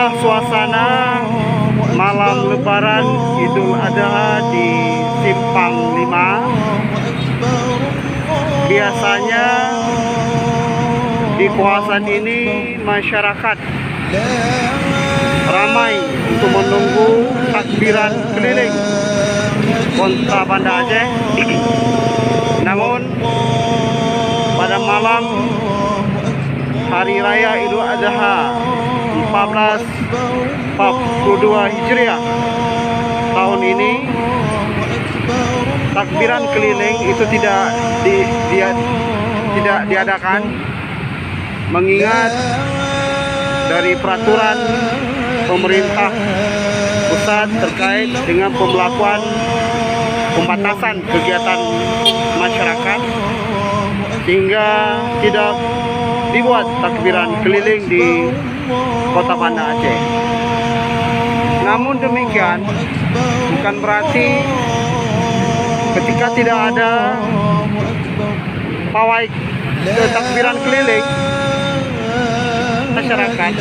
Inilah suasana malam Lebaran Idul Adha di Simpang 5. Biasanya di kawasan ini masyarakat ramai untuk menunggu takbiran keliling Kota Banda Aceh. Namun pada malam Hari Raya Idul Adha 1442 Hijriah tahun ini, takbiran keliling itu tidak diadakan, mengingat dari peraturan pemerintah pusat terkait dengan pembelakuan pembatasan kegiatan masyarakat, sehingga tidak dibuat takbiran keliling di Kota Banda Aceh. Namun demikian bukan berarti ketika tidak ada pawai takbiran keliling, masyarakat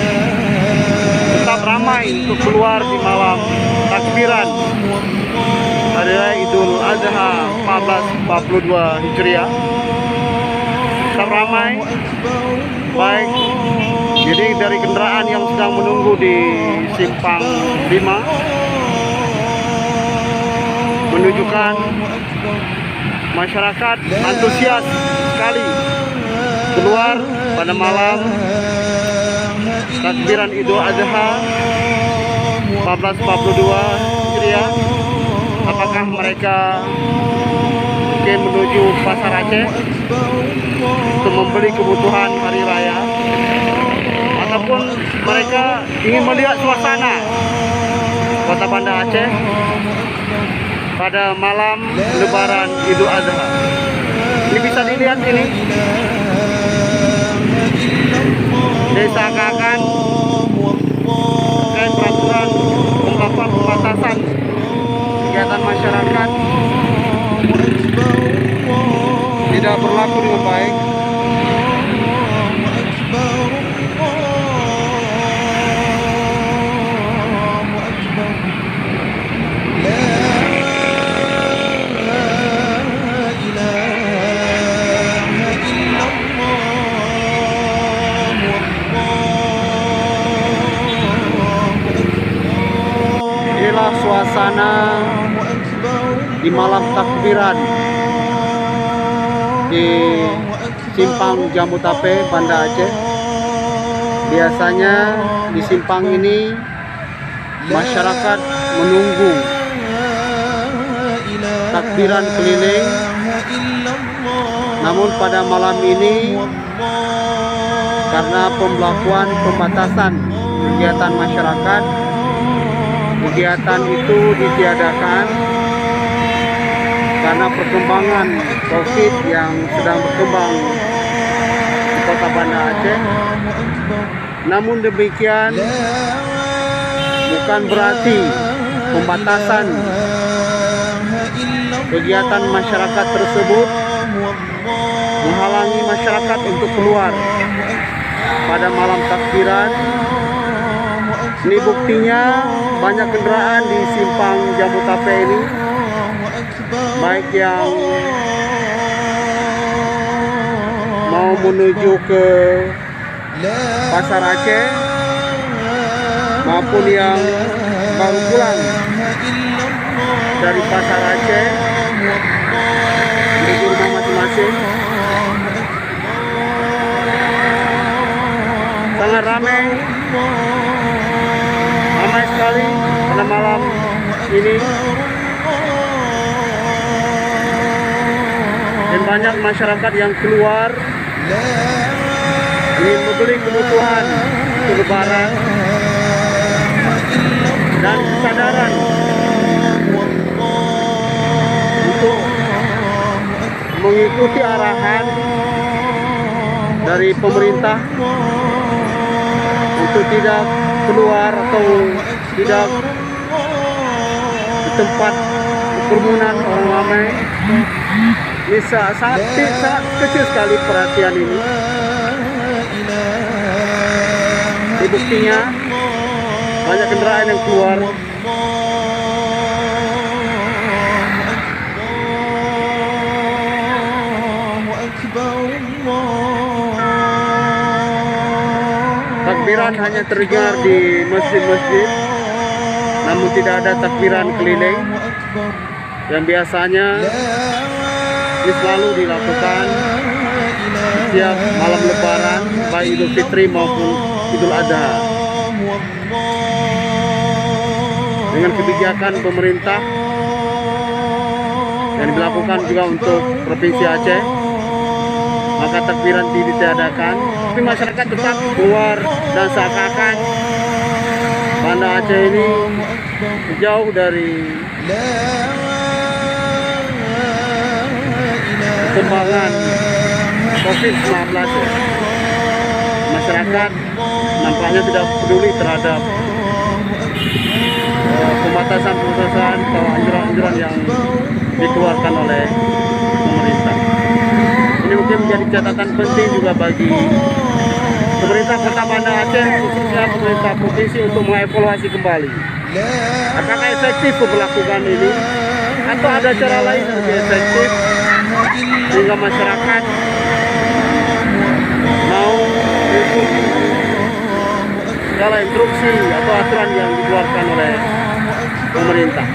tetap ramai untuk keluar di malam takbiran Hari Raya Idul Adha 1442 Hijriah. Tetap ramai, baik jadi dari kendaraan yang sedang menunggu di Simpang 5 menunjukkan masyarakat antusias sekali keluar pada malam takbiran Idul Adha 1442 Hijriah. Apakah mereka mungkin menuju Pasar Aceh untuk membeli kebutuhan hari raya, ataupun mereka ingin melihat suasana Kota Banda Aceh pada malam Lebaran Idul Adha. Ini bisa dilihat ini, seakan-akan terkait peraturan melakukan pembatasan kegiatan masyarakat tidak berlaku dengan baik. Inilah suasana di malam takbiran di Simpang Jambu Tape, Banda Aceh. Biasanya di simpang ini masyarakat menunggu takbiran keliling. Namun pada malam ini karena pembelakuan pembatasan kegiatan masyarakat, kegiatan itu ditiadakan karena perkembangan COVID yang sedang berkembang di Kota Banda Aceh. Namun demikian bukan berarti pembatasan kegiatan masyarakat tersebut menghalangi masyarakat untuk keluar pada malam takbiran. Ini buktinya banyak kendaraan di Simpang Jambu Tape ini, baik yang mau menuju ke Pasar Aceh maupun yang baru pulang dari Pasar Aceh menuju rumah masing-masing. Sangat ramai sekali pada malam ini, dan banyak masyarakat yang keluar ingin membeli kebutuhan untuk Lebaran, dan kesadaran untuk mengikuti arahan dari pemerintah untuk tidak keluar atau tidak di tempat kerumunan orang ramai. Ini sangat kecil sekali perhatian ini. Buktinya banyak kendaraan yang keluar. Takbiran hanya terdengar di masjid-masjid, namun tidak ada takbiran keliling yang biasanya ini selalu dilakukan setiap malam lebaran, baik Idul Fitri maupun Idul Adha. Dengan kebijakan pemerintah yang dilakukan juga untuk Provinsi Aceh, maka takbiran ditiadakan, tapi masyarakat tetap keluar dan seakan-akan Banda Aceh ini jauh dari perkembangan COVID-19 ya. Masyarakat nampaknya tidak peduli terhadap pembatasan-pembatasan atau anjuran-anjuran yang dikeluarkan oleh pemerintah. Ini mungkin menjadi catatan penting juga bagi pemerintah Kota Banda Aceh, khususnya pemerintah provinsi, untuk mengevaluasi kembali apakah efektif memperlakukan ini atau ada cara lain yang lebih efektif sehingga masyarakat mau ikut segala instruksi atau aturan yang dikeluarkan oleh pemerintah.